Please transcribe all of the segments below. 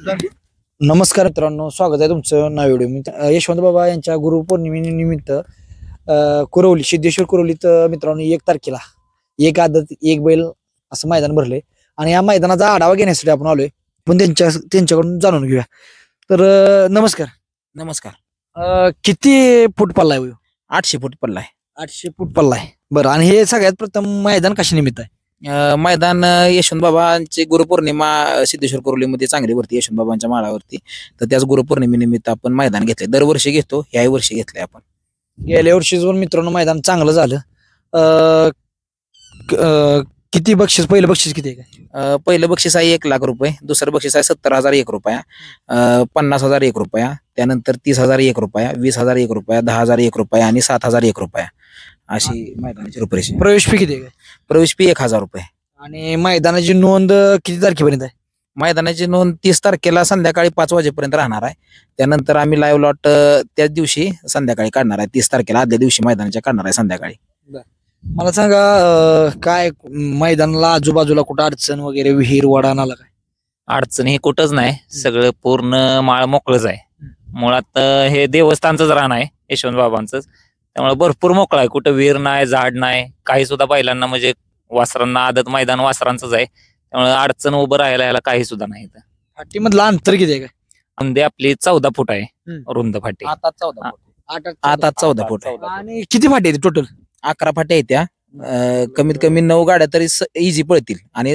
नमस्कार मित्रांनो, स्वागत आहे तुमचं नव्या व्हिडिओ मी यशवंत बाबा यांच्या गुरुपौर्णिमेनिमित्त कुरवली सिद्धेश्वर कुरवलीत मित्रांनो 1 तारखेला एक आदत एक बैल असं मैदान भरले आणि या मैदानाचा आढावा घेण्यासाठी आपण आलोय. पण त्यांच्याकडून जाणून घेऊया. तर नमस्कार. नमस्कार. किती फूट पल्ला आहे? 800 फूट पल्ला आहे. 800 फूट पल्ला आहे. बरं, आणि हे सगळ्यात प्रथम मैदान कशा निमित्त आहे? मैदान यशवंत बाबांची गुरुपौर्णिमा सिद्धेश्वर कुरवलीमध्ये चांगली भरती यशवंत बाबांच्या माळावरती. तर त्याच गुरुपौर्णिमेनिमित्त आपण मैदान घेतले. दरवर्षी घेतो, याही वर्षी घेतलंय आपण. गेल्या वर्षी जो मित्रांनो मैदान चांगलं झालं. किती बक्षीस? पहिलं बक्षीस किती आहे? पहिलं बक्षीस आहे 1 लाख रुपये, दुसरं बक्षीस आहे 70,000 1 रुपया, 50,000 1 रुपया, त्यानंतर 30,000 1 रुपया, 20,000 1 रुपया, 10,000 1 रुपया आणि 7,000 1 रुपया अशी मैदानाची रुपरेषा. प्रवेश फी किती आहे? प्रवेश फी 1,000 रुपये. आणि मैदानाची नोंद किती तारखेपर्यंत आहे? मैदानाची नोंद 30 तारखेला संध्याकाळी 5 वाजेपर्यंत राहणार आहे. त्यानंतर आम्ही लाईव्ह लॉट त्याच दिवशी संध्याकाळी काढणार आहे. 30 तारखेला आदल्या दिवशी मैदानाच्या काढणार आहे संध्याकाळी. मला सांगा, काय मैदानाला आजूबाजूला कुठं अडचण वगैरे, विहीर वडा नाला काय? अडचण हे कुठंच नाही, सगळं पूर्ण माळ मोकळच आहे. मुळात हे देवस्थानचंच रान आहे यशवंत बाबांचंच, त्यामुळे भरपूर मोकळं आहे. कुठं विहीर नाही, झाड नाही, काही सुद्धा बैलांना म्हणजे वासरांना आदत मैदान वासरांचंच आहे, त्यामुळे अडचण उभं राहायला याला काही सुद्धा नाही. फाटीमधलं अंतर किती आहे? काय रुंदी आपली 14 फूट आहे, रुंद फाटी. आता 14 फूट. 14 फूट आहे. आणि किती फाटी आहे टोटल? 11 फाट्या आहेत त्या. कमीत कमी 9 गाड्या तरी इझी पळतील आणि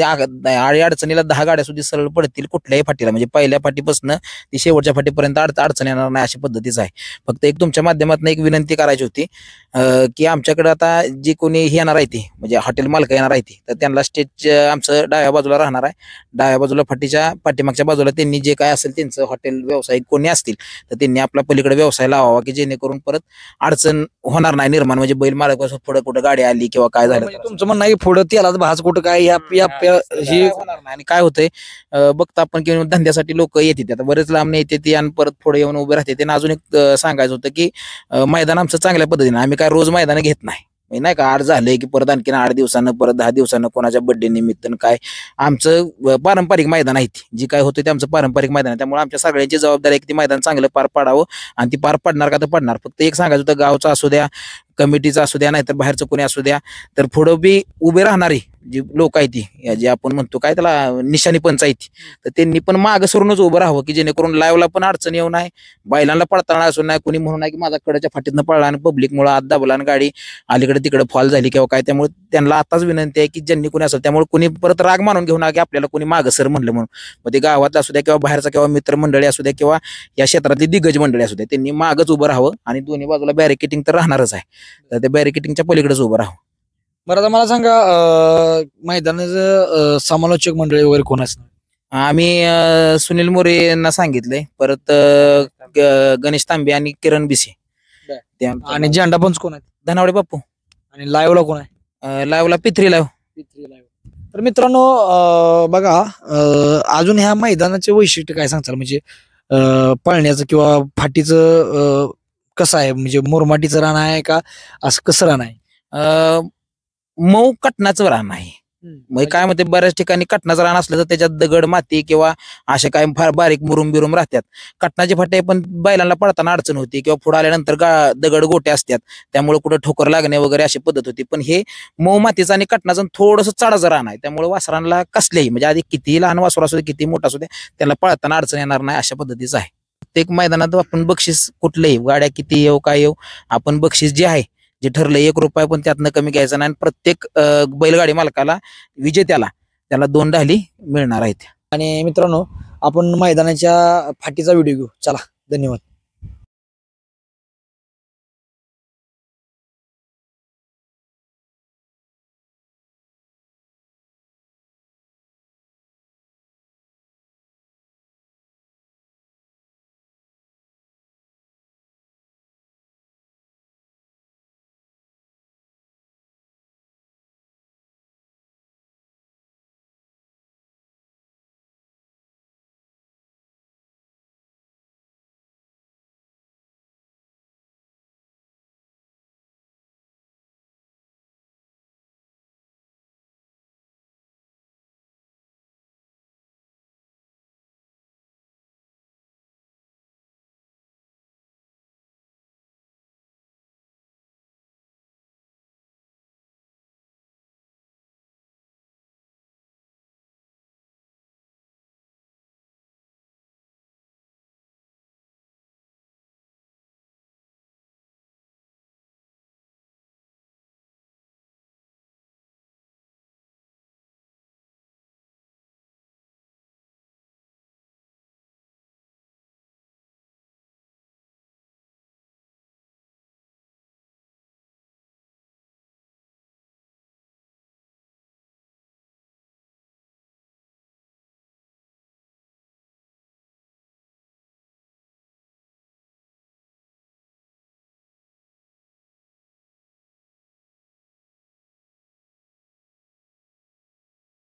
अडचणीला 10 गाड्या सुद्धा सरळ पडतील कुठल्याही फाटीला. म्हणजे पहिल्या फाटीपासून ती शेवटच्या फाटीपर्यंत अडचण येणार नाही अशा पद्धतीचं आहे. फक्त एक तुमच्या माध्यमातून एक विनंती करायची होती की आमच्याकडे आता जी कोणी येणार आहे ती म्हणजे हॉटेल मालक येणार आहे ती, तर त्यांना स्टेज आमचं डाव्या बाजूला राहणार आहे. डाव्या बाजूला फाटीच्या पाठीमागच्या बाजूला त्यांनी जे काय असेल त्यांचं हॉटेल व्यावसायिक कोणी असतील तर त्यांनी आपला पलीकडे व्यवसाय लावावा की जेणेकरून परत अडचण होणार नाही निर्माण. म्हणजे बैल मालक पुढे कुठं गाडी आली किंवा काय झालं, तुमचं म्हणणं आहे पुढं तेलाच भाज कुठं काय हे होणार नाही. आणि काय होतंय बघता आपण की धंद्यासाठी लोक येते आता बरेच लांब येते ती आणि परत पुढे येऊन उभे राहते. त्यांना अजून एक सांगायचं होतं की मैदान आमचं चांगल्या पद्धतीने, आम्ही काय रोज मैदान घेत नाही का. 8 झालंय की परत आणखीन 8 दिवसानं परत 10 दिवसानं कोणाच्या बर्थडे निमित्त काय. आमचं पारंपरिक मैदान आहे, जी काय होतं ते आमचं पारंपरिक मैदान आहे. त्यामुळे आमच्या सगळ्यांची जबाबदारी आहे की ती मैदान चांगलं पार पाडावं आणि ती पार पडणार का तर पडणार. फक्त एक सांगायचं होतं, गावचं असू द्या, कमिटीचा असू द्या, नाहीतर बाहेरचं कोणी असू द्या, तर पुढं बी उभे राहणारी जी लोक आहेत ती जे आपण म्हणतो काय त्याला निशाणी पंचायती, तर त्यांनी पण मागं सरूनच उभं राहावं की जेणेकरून लाईव्हला पण अडचण येऊ नाही, बैलांना पडताना असू नाही, कोणी म्हणून नाही की माझा कडेच्या फाटीतनं पडला आणि पब्लिकमुळे आत दाबला आणि गाडी अलीकडे तिकडे फॉल झाली किंवा काय. त्यामुळे त्यांना आताच विनंती आहे की ज्यांनी कोणी असेल, त्यामुळे कोणी परत राग मानून घेऊ नका की आपल्याला कोणी मागं सर म्हणलं म्हणून. मग ते गावातला असू द्या किंवा बाहेरचा किंवा मित्र मंडळी असू द्या किंवा या क्षेत्रातली दिग्गज मंडळी असू द्या, त्यांनी मागच उभं राहावं आणि दोन्ही बाजूला बॅरिकेटिंग तर राहणारच आहे, तर त्या बॅरिकेटिंगच्या पलीकडेच उभं राहावं. बरं, आता मला सांगा, मैदानाचं समालोचक मंडळी वगैरे कोण असणार? आम्ही सुनील मोरे यांना सांगितलंय, परत गणेश तांबे आणि किरण बिसे. आणि झेंडा पंच कोण आहेत? धनावडे बापू. आणि लाईव्हला कोण आहे? लाईव्हला पित्री लाईव्ह. तर मित्रांनो, बघा, अजून ह्या मैदानाचे वैशिष्ट्य काय सांगताल? म्हणजे पळण्याचं किंवा फाटीचं कसं आहे? म्हणजे मुरमाटीचं रान आहे का असं कसं रान आहे? मऊ कटनाचं रान आहे. मग काय म्हणते, बऱ्याच ठिकाणी कटनाचं रान असलं तर त्याच्यात दगड माती किंवा अशा काय फार बारीक मुरुम बिरुम राहतात. कटनाचे फाटे पण बैलांना पडताना अडचण होती किंवा पुढे आल्यानंतर दगड गोटे असतात, त्यामुळे कुठं ठोकर लागणे वगैरे अशी पद्धत होती. पण हे मऊ मातीचं आणि कटनाचं थोडंसं चढाचं रान आहे, त्यामुळे वासरांना कसलेही म्हणजे आधी कितीही लहान वासर असू दे किती मोठा असू दे त्यांना पळताना अडचण येणार नाही अशा पद्धतीचं आहे. प्रत्येक मैदानात आपण बक्षीस कुठलंही गाड्या किती येऊ काय येऊ, आपण बक्षीस जे आहे जे ठरलं 1 रुपया पण त्यातनं कमी घ्यायचं नाही. प्रत्येक बैलगाडी मालकाला विजेत्याला त्याला 2 ढाली मिळणार आहेत. आणि मित्रांनो, आपण मैदानाच्या फाटीचा व्हिडिओ घेऊ. चला, धन्यवाद.